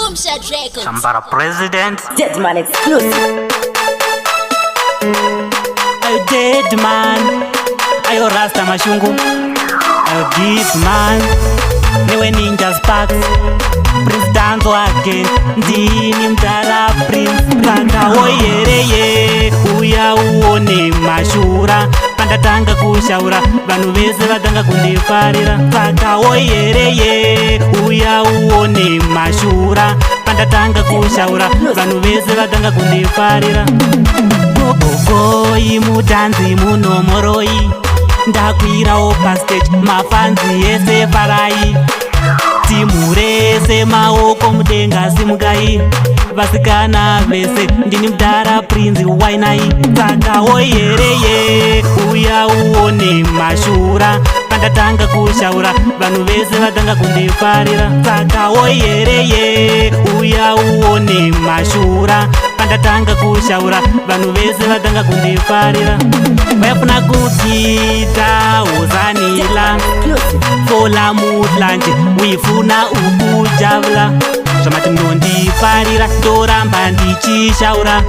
Boomshot Records. Chambara President. Deadman exclusive. Ayo Deadman. Ayo Rasta Mashungu. Ayo Deep Man. Newe Ninja Sparks. Prince Danzo again. Ndini Mdara Prince. Kaka woyereye. Uya uone mashura. Pandatanga kushaura. Vanhu vese vatanga kundifarira. Kaka woyereye. Uya uone mashura. Pandatanga kushaura. Vanhu vese vatanga kundifarira. Gogoi mutanzi munomoroi. Ndakwirawo pastage mafanzi ese farai. Timu rese maoko mudenga simukai. Vasikana vese ndini Mdara Prince wainai. Saka woyereye uya uone mashura. Pandatanga kushaura vanhu vese vatanga kundifarira. Saka woyereye uya uone mashura. Pandatanga kushaura vanhu vese vatanga kundifarira. Vayafuna kudzita uzanila fola mutlanje uifuna ukujavula. Zvamati munondifarira ndoramba ndichishaura.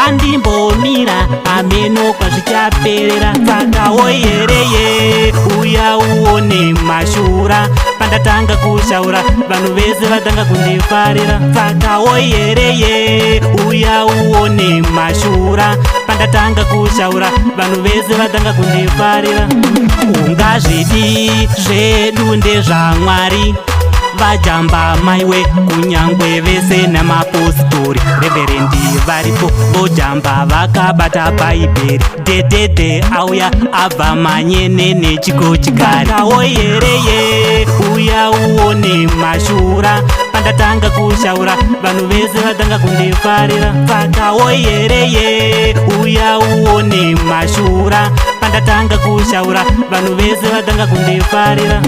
Andimbomira ameno kwazvichaperera. Saka woyereye uya uone mashura. Pandatanga kushaura vanhu vese vatanga kundifarira. Saka woyereye uya uone mashura. Pandatanga kushaura vanhu vese vatanga kundifarira. Ungazvidi zvedu ndezvaMwari. Vajamba maiwe kunyangwe vese namapositori. Reverendi varipo vojamba vakabata bhaibheri. Dedede auya abva manyene nechiko chikari. Saka woyereye uya uone mashura. Pandatanga kushaura vanhu vese vatanga kundifarira. Saka woyereye uya uone mashura. Pandatanga kushaura vanhu vese vatanga kundifarira.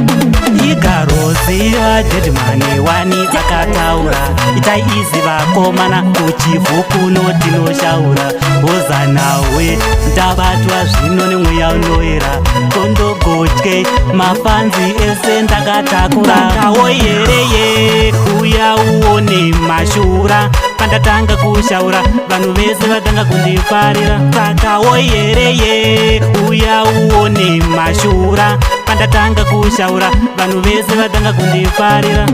Igaroziva Deadman wani akataura. Itai izi vakomana kuchivu kuno tinoshaura. Hoza nawe ndabatwa zvino nemweya unoera. Tondogotye mafanzi ese ndakatakura. Saka woyereye uya uone mashura. Pandatanga kushaura vanhu vese vatanga kundifarira. Saka woyereye uya uone mashura. Pandatanga kushaura vanhu vese vatanga kundifarira.